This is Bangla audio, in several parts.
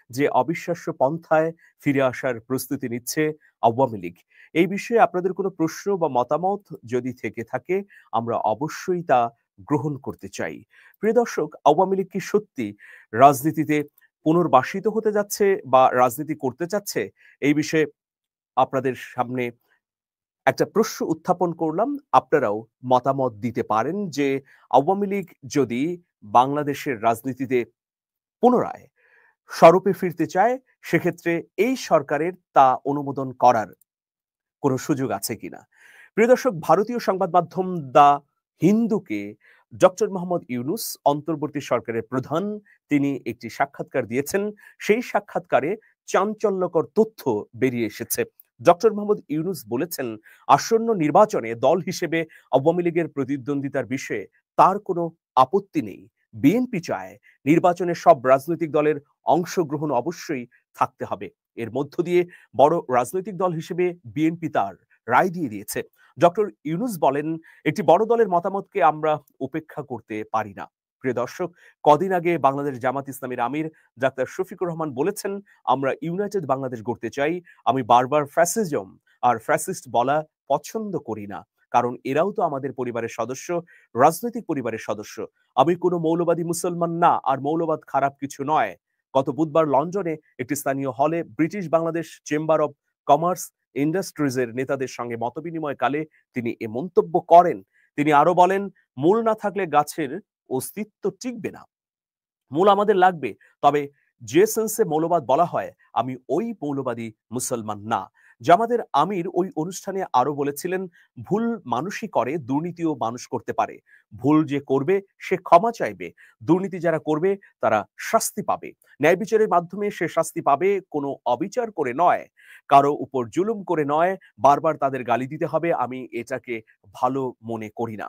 যে অবিশ্বাস্য পন্থায় ফিরে আসার প্রস্তুতি নিচ্ছে আওয়ামী লীগ। এই বিষয়ে আপনাদের কোনো প্রশ্ন বা মতামত যদি থেকে থাকে আমরা অবশ্যই তা গ্রহণ করতে চাই। প্রিয় দর্শক, আওয়ামী লীগ কি সত্যি রাজনীতিতে পুনর্বাসিত হতে যাচ্ছে বা রাজনীতি করতে চাচ্ছে? এই বিষয়ে আপনাদের সামনে একটা প্রশ্ন উত্থাপন করলাম। আপনারাও মতামত দিতে পারেন যে আওয়ামী লীগ যদি বাংলাদেশের রাজনীতিতে পুনরায় স্বরূপে ফিরতে চায়, সেক্ষেত্রে এই সরকারের তা অনুমোদন করার কোনো সুযোগ আছে কিনা। প্রিয় দর্শক, ভারতীয় সংবাদ মাধ্যম দ্য হিন্দুকে ডক্টর মোহাম্মদ ইউনুস, অন্তর্বর্তী সরকারের প্রধান, তিনি একটি সাক্ষাৎকার দিয়েছেন। সেই সাক্ষাৎকারে চাঞ্চল্যকর তথ্য বেরিয়ে এসেছে। ডক্টর মোহাম্মদ ইউনুস বলেছেন, আসন্ন নির্বাচনে দল হিসেবে আওয়ামী লীগের প্রতিদ্বন্দ্বিতার বিষয়ে তার কোনো আপত্তি নেই। বিএনপি চায় নির্বাচনে সব রাজনৈতিক দলের অংশগ্রহণ অবশ্যই থাকতে হবে। এর মধ্য দিয়ে বড় রাজনৈতিক দল হিসেবে বিএনপি তার রায় দিয়ে দিয়েছে। ডক্টর ইউনুস বলেন, একটি বড় দলের মতামতকে আমরা উপেক্ষা করতে পারি না। প্রিয় দর্শক, কদিন আগে বাংলাদেশ জামাত ইসলামীর আমির ডাক্তার শফিকুর রহমান বলেছেন, আমরা ইউনাইটেড বাংলাদেশ গড়তে চাই। আমি বারবার ফ্যাসিজম আর ফ্যাসিস্ট বলা পছন্দ করি না, কারণ এরাও তো আমাদের পরিবারের সদস্য, রাজনৈতিক পরিবারের সদস্য। আমি কোনো মৌলবাদী মুসলমান না, আর মৌলবাদ খারাপ কিছু নয়। গত বুধবার লন্ডনে একটি স্থানীয় হলে British Bangladesh Chamber of Commerce ইন্ডাস্ট্রিজের নেতাদের সঙ্গে মতবিনিময়কালে তিনি এ মন্তব্য করেন। তিনি আরো বলেন, মূল না থাকলে গাছের অস্তিত্ব টিকবে না। মূল আমাদের লাগবে, তবে যে সেন্সে মৌলবাদ বলা হয়, আমি ওই মৌলবাদী মুসলমান না। জামাতের আমির ওই অনুষ্ঠানে আরো বলেছিলেন, ভুল মানুষই করে, দুর্নীতিও মানুষ করতে পারে। ভুল যে করবে সে ক্ষমা চাইবে, দুর্নীতি যারা করবে তারা শাস্তি পাবে। ন্যায় বিচারের মাধ্যমে সে শাস্তি পাবে, কোনো অবিচার করে নয়, কারো উপর জুলুম করে নয়। বারবার তাদের গালি দিতে হবে, আমি এটাকে ভালো মনে করি না।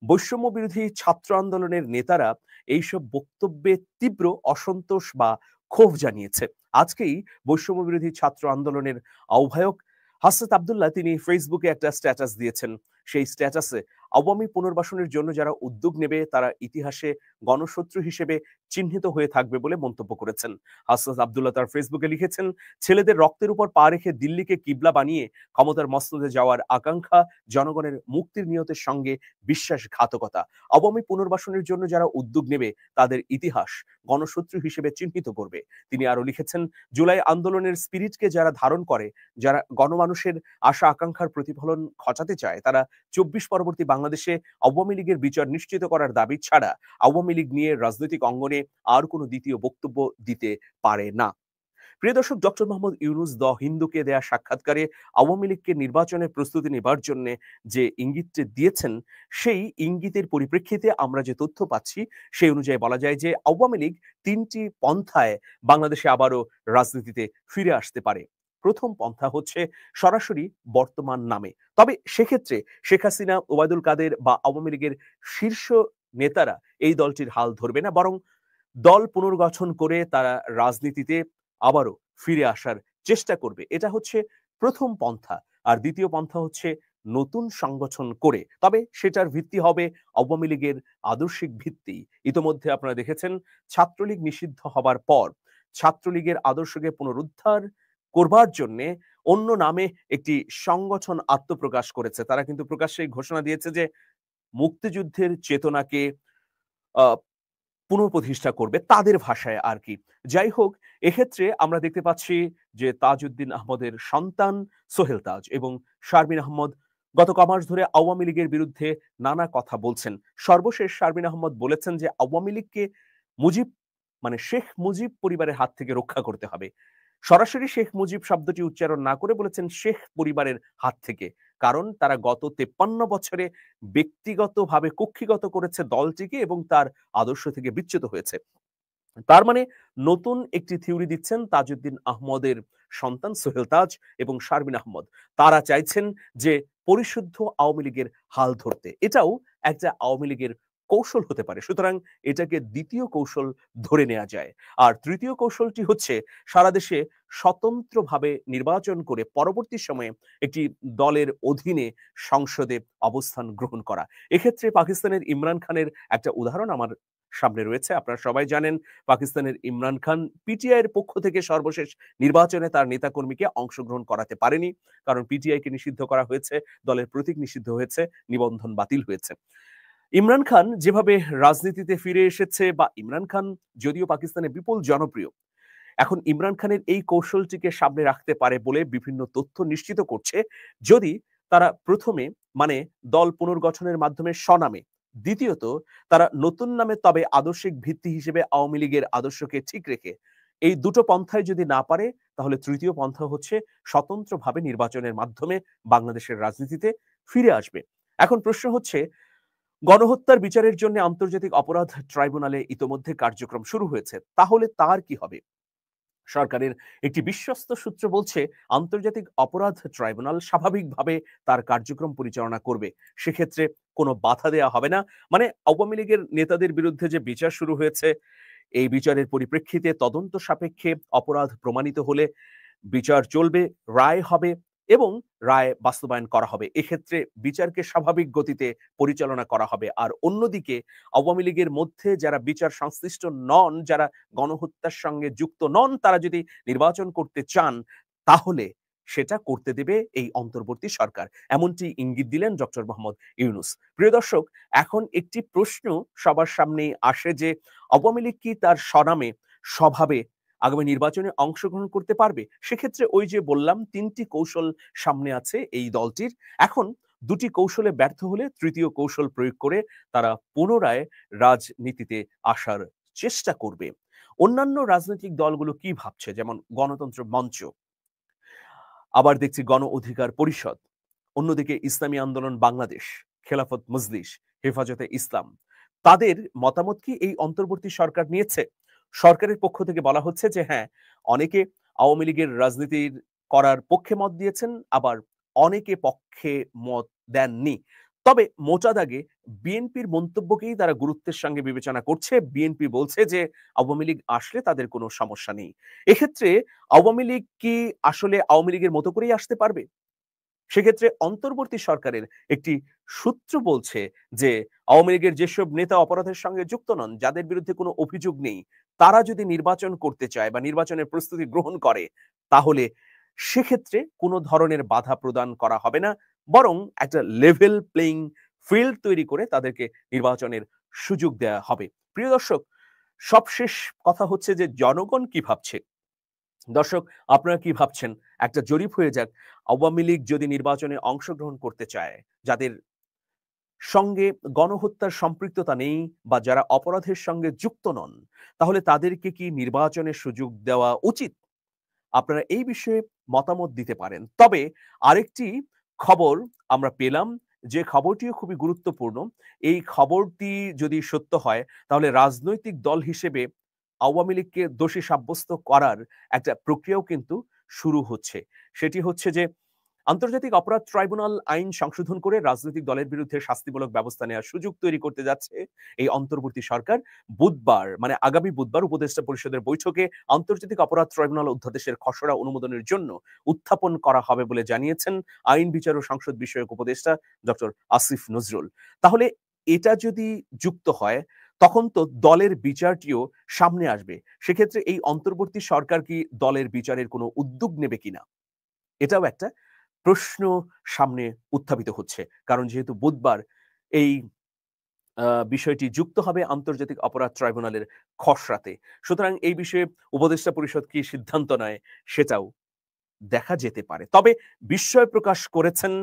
বৈষম্য বিরোধী ছাত্র আন্দোলনের নেতারা এইসব বক্তব্যে তীব্র অসন্তোষ বা ক্ষোভ জানিয়েছে। আজকেই বৈষম্য বিরোধী ছাত্র আন্দোলনের আহ্বায়ক হাসনাত আব্দুল্লাহ তিনি ফেসবুকে একটা স্ট্যাটাস দিয়েছেন। সেই স্ট্যাটাসে আওয়ামী পুনর্বাসনের জন্য যারা উদ্যোগ নেবে তারা ইতিহাসে গণশত্রু হিসেবে চিহ্নিত হয়ে থাকবে বলে মন্তব্য করেছেন। হাসনাত আব্দুল্লাহ তার ফেসবুকে লিখেছেন, ছেলেদের রক্তের উপর পা রেখে দিল্লিকে কিবলা বানিয়ে ক্ষমতার মসনদে যাওয়ার আকাঙ্ক্ষা জনগণের মুক্তির নিয়তের সঙ্গে বিশ্বাসঘাতকতা। আওয়ামী পুনর্বাসনের জন্য যারা উদ্যোগ নেবে তাদের ইতিহাস গণশত্রু হিসেবে চিহ্নিত করবে। তিনি আরো লিখেছেন, জুলাই আন্দোলনের স্পিরিটকে যারা ধারণ করে, যারা গণমানুষের আশা আকাঙ্ক্ষার প্রতিফলন ঘটাতে চায়, তারা ২৪ পরবর্তী বাংলাদেশে আওয়ামী লীগের বিচার নিশ্চিত করার দাবি ছাড়া আওয়ামী লীগ নিয়ে রাজনৈতিক অঙ্গনে আর কোনো দ্বিতীয় বক্তব্য দিতে পারে না। প্রিয় দর্শক, ডক্টর মোহাম্মদ ইউনুস দ্য হিন্দুকে দেয়া সাক্ষাৎকারে আওয়ামী লীগকে নির্বাচনের প্রস্তুতি নেবার জন্য যে ইঙ্গিতটি দিয়েছেন, সেই ইঙ্গিতের পরিপ্রেক্ষিতে আমরা যে তথ্য পাচ্ছি সেই অনুযায়ী বলা যায় যে আওয়ামী লীগ ৩টি পন্থায় বাংলাদেশে আবারও রাজনীতিতে ফিরে আসতে পারে। প্রথম পন্থা হচ্ছে সরাসরি বর্তমান নামে। তবে সেক্ষেত্রে শেখ হাসিনা, ওবায়দুল কাদের বা আওয়ামী লীগের শীর্ষ নেতারা এই দলটির হাল ধরবে না, বরং দল পুনর্গঠন করে তারা রাজনীতিতে আবারও ফিরে আসার চেষ্টা করবে। এটা হচ্ছে প্রথম পন্থা। আর দ্বিতীয় পন্থা হচ্ছে নতুন সংগঠন করে, তবে সেটার ভিত্তি হবে আওয়ামী লীগের আদর্শিক ভিত্তি। ইতোমধ্যে আপনারা দেখেছেন, ছাত্রলীগ নিষিদ্ধ হবার পর ছাত্রলীগের আদর্শকে পুনরুদ্ধার করবার জন্য অন্য নামে একটি সংগঠন আত্মপ্রকাশ করেছে। তারা কিন্তু প্রকাশ্যে ঘোষণা দিয়েছে যে মুক্তিযুদ্ধের চেতনাকে আহ পুনঃপ্রতিষ্ঠা করবে তাদের ভাষায় আর কি। যাই হোক, এক্ষেত্রে আমরা দেখতে পাচ্ছি যে তাজউদ্দিন আহমদের সন্তান সোহেল তাজ এবং শারমিন আহমদ গত কমাস ধরে আওয়ামী লীগের বিরুদ্ধে নানা কথা বলছেন। সর্বশেষ শারমিন আহমদ বলেছেন যে আওয়ামী লীগকে মুজিব মানে শেখ মুজিব পরিবারের হাত থেকে রক্ষা করতে হবে। সরাসরি শেখ মুজিব শব্দটি উচ্চারণ না করে বলেছেন শেখ পরিবারের হাত থেকে, কারণ তারা গত 53 বছরে ব্যক্তিগতভাবে কক্ষিগত করেছে দলটিকে এবং তার আদর্শ থেকে বিচ্যুত হয়েছে। তার মানে নতুন একটি থিওরি দিচ্ছেন তাজউদ্দিন আহমদের সন্তান সোহেল তাজ এবং শারমিন আহমদ। তারা চাইছেন যে পরিশুদ্ধ আওয়ামী লীগের হাল ধরতে। এটাও একটা আওয়ামী লীগের কৌশল হতে পারে। সুতরাং এটাকে দ্বিতীয় কৌশল ধরে নেওয়া যায়। আর তৃতীয় কৌশলটি হচ্ছে সারা দেশে স্বতন্ত্রভাবে নির্বাচন করে পরবর্তী সময়ে একটি দলের অধীনে সংসদে অবস্থান গ্রহণ করা। এক্ষেত্রে পাকিস্তানের ইমরান খানের একটা উদাহরণ আমার সামনে রয়েছে। আপনারা সবাই জানেন পাকিস্তানের ইমরান খান পিটিআই এর পক্ষ থেকে সর্বশেষ নির্বাচনে তার নেতাকর্মীকে অংশগ্রহণ করাতে পারেনি। কারণ পিটিআই কে নিষিদ্ধ করা হয়েছে, দলের প্রতীক নিষিদ্ধ হয়েছে, নিবন্ধন বাতিল হয়েছে। ইমরান খান যেভাবে রাজনীতিতে ফিরে এসেছে, বা ইমরান খান যদিও পাকিস্তানে বিপুল জনপ্রিয়, এখন ইমরান খানের এই কৌশলটিকে সামনে রাখতে পারে বলে বিভিন্ন তথ্য নিশ্চিত করছে, যদি তারা প্রথমে মানে দল পুনর্গঠনের মাধ্যমে স্বনামে, দ্বিতীয়ত তারা নতুন নামে তবে আদর্শিক ভিত্তি হিসেবে আওয়ামী লীগের আদর্শকে ঠিক রেখে, এই দুটো পন্থায় যদি না পারে, তাহলে তৃতীয় পন্থা হচ্ছে স্বতন্ত্রভাবে নির্বাচনের মাধ্যমে বাংলাদেশের রাজনীতিতে ফিরে আসবে। এখন প্রশ্ন হচ্ছে, গণহত্যার বিচারের জন্য আন্তর্জাতিক অপরাধ ট্রাইব্যুনালে ইতোমধ্যে কার্যক্রম শুরু হয়েছে, তাহলে তার কি হবে? সরকারের একটি বিশ্বস্ত সূত্র বলছে, আন্তর্জাতিক অপরাধ ট্রাইব্যুনাল স্বাভাবিকভাবে তার কার্যক্রম পরিচালনা করবে। সেক্ষেত্রে কোনো বাধা দেওয়া হবে না। মানে আওয়ামী লীগের নেতাদের বিরুদ্ধে যে বিচার শুরু হয়েছে, এই বিচারের পরিপ্রেক্ষিতে তদন্ত সাপেক্ষে অপরাধ প্রমাণিত হলে বিচার চলবে, রায় হবে এবং রায় বাস্তবায়ন করা হবে। এক্ষেত্রে বিচারকে স্বাভাবিক গতিতে পরিচালনা করা হবে। আর অন্যদিকে আওয়ামী লীগের মধ্যে যারা বিচার সংশ্লিষ্ট নন, যারা গণহত্যার সঙ্গে যুক্ত নন, তারা যদি নির্বাচন করতে চান, তাহলে সেটা করতে দেবে এই অন্তর্বর্তী সরকার। এমনটি ইঙ্গিত দিলেন ডক্টর মোহাম্মদ ইউনূস। প্রিয় দর্শক, এখন একটি প্রশ্ন সবার সামনেই আসে যে, আওয়ামী লীগ কি তার স্বনামে, স্বভাবে আগামী নির্বাচনে অংশগ্রহণ করতে পারবে? সেক্ষেত্রে ওই যে বললাম, ৩টি কৌশল সামনে আছে এই দলটির। এখন ২টি কৌশলে ব্যর্থ হলে তৃতীয় কৌশল প্রয়োগ করে তারা পুনরায় রাজনীতিতে আসার চেষ্টা করবে। অন্যান্য রাজনৈতিক দলগুলো কি ভাবছে? যেমন গণতন্ত্র মঞ্চ, আবার দেখছি গণ অধিকার পরিষদ, অন্যদিকে ইসলামী আন্দোলন বাংলাদেশ, খেলাফত মজলিস, হেফাজতে ইসলাম। তাদের মতামত কি এই অন্তর্বর্তী সরকার নিয়েছে? সরকারের পক্ষ থেকে বলা হচ্ছে যে হ্যাঁ, অনেকে আওয়ামী লীগের রাজনীতির করার পক্ষে মত দিয়েছেন, আবার অনেকে পক্ষে মত দেননি। তবে মোটা দাগে বিএনপির মন্তব্যকেই তারা গুরুত্বের সঙ্গে বিবেচনা করছে। বিএনপি বলছে যে আওয়ামী লীগ আসলে তাদের কোনো সমস্যা নেই। এক্ষেত্রে আওয়ামী লীগ কি আসলে আওয়ামী লীগের মতো করেই আসতে পারবে? সেক্ষেত্রে অন্তর্বর্তী সরকারের একটি সূত্র বলছে যে, আওয়ামী লীগের যেসব নেতা অপরাধের সঙ্গে যুক্ত নন, যাদের বিরুদ্ধে কোনো অভিযোগ নেই, তারা যদি নির্বাচন করতে চায় বা নির্বাচনের প্রস্তুতি গ্রহণ করে, তাহলে সেক্ষেত্রে কোনো ধরনের বাধা প্রদান করা হবে না। বরং একটা লেভেল প্লেইং ফিল্ড তৈরি করে তাদেরকে নির্বাচনের সুযোগ দেয়া হবে। প্রিয় দর্শক, সবশেষ কথা হচ্ছে যে জনগণ কি ভাবছে? দর্শক, আপনারা কি ভাবছেন? একটা জরিপ হয়ে যাক। আওয়ামী লীগ যদি নির্বাচনে অংশগ্রহণ করতে চায়, যাদের সঙ্গে গণহত্যার সম্পৃক্ততা নেই বা যারা অপরাধের সঙ্গে যুক্ত নন, তাহলে তাদেরকে কি নির্বাচনের সুযোগ দেওয়া উচিত? আপনারা এই বিষয়ে মতামত দিতে পারেন। তবে আরেকটি খবর আমরা পেলাম, যে খবরটিও খুবই গুরুত্বপূর্ণ। এই খবরটি যদি সত্য হয়, তাহলে রাজনৈতিক দল হিসেবে আওয়ামী লীগকে দোষী সাব্যস্ত করার একটা প্রক্রিয়াও কিন্তু শুরু হচ্ছে। সেটি হচ্ছে যে, আন্তর্জাতিক অপরাধ ট্রাইব্যুনাল আইন সংশোধন করে রাজনৈতিক দলের বিরুদ্ধে শাস্তিমূলক ব্যবস্থা নেওয়ার সুযোগ তৈরি করতে যাচ্ছে এই অন্তর্বর্তী সরকার। বুধবার মানে আগামী বুধবার উপদেষ্টা পরিষদের বৈঠকে আন্তর্জাতিক অপরাধ ট্রাইব্যুনাল অধ্যাদেশের খসড়া অনুমোদনের জন্য উত্থাপন করা হবে বলে জানিয়েছেন আইন বিচার ও সংসদ বিষয়ক উপদেষ্টা ডক্টর আসিফ নজরুল। তাহলে এটা যদি যুক্ত হয়, তখন তো দলের বিচারটিও সামনে আসবে। সেক্ষেত্রে এই অন্তর্বর্তী সরকার কি দলের বিচারের কোনো উদ্যোগ নেবে কিনা? এটাও একটা প্রশ্ন সামনে উত্থাপিত হচ্ছে। কারণ যেহেতু বুধবার এই বিষয়টি যুক্ত হবে আন্তর্জাতিক অপরাধ ট্রাইব্যুনালের খসড়াতে। সুতরাং এই বিষয়ে উপদেষ্টা পরিষদ কি সিদ্ধান্ত নেয়, সেটাও দেখা যেতে পারে। তবে বিস্ময় প্রকাশ করেছেন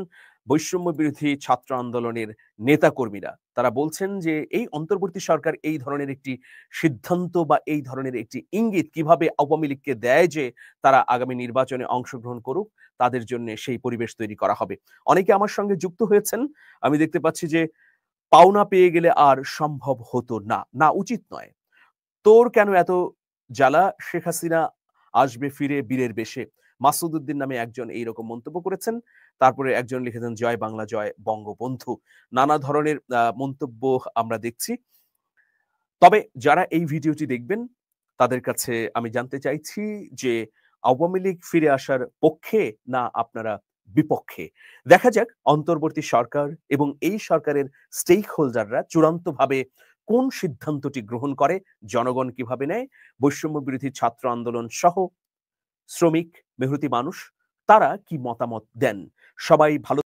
বৈষম্য বিরোধী ছাত্র আন্দোলনের নেতাকর্মীরা। তারা বলছেন যে এই অন্তর্বর্তী সরকার এই ধরনের একটি সিদ্ধান্ত বা এই ধরনের একটি ইঙ্গিত কিভাবে আওয়ামী লীগকে দেয় যে তারা আগামী নির্বাচনে অংশগ্রহণ করুক, তাদের জন্য সেই পরিবেশ তৈরি করা হবে। অনেকে আমার সঙ্গে যুক্ত হয়েছেন। আমি দেখতে পাচ্ছি যে, পাওনা পেয়ে গেলে আর সম্ভব হতো না। না, উচিত নয়। তোর কেন এত জ্বালা? শেখ হাসিনা আসবে ফিরে বীরের বেশে। মাসুদ উদ্দিন নামে একজন এইরকম মন্তব্য করেছেন। তারপরে একজন লিখেছেন, জয় বাংলা জয় বঙ্গবন্ধু। নানা ধরনের মন্তব্য আমরা দেখছি। তবে যারা এই ভিডিওটি দেখবেন, তাদের কাছে আমি জানতে চাইছি যে, আওয়ামী লীগ ফিরে আসার পক্ষে না আপনারা বিপক্ষে? দেখা যাক অন্তর্বর্তী সরকার এবং এই সরকারের স্টেক হোল্ডাররা চূড়ান্তভাবে কোন সিদ্ধান্তটি গ্রহণ করে, জনগণ কিভাবে নেয়, বৈষম্য বিরোধী ছাত্র আন্দোলন সহ শ্রমিক, মেহনতি মানুষ তারা কি মতামত দেন। সবাই ভালো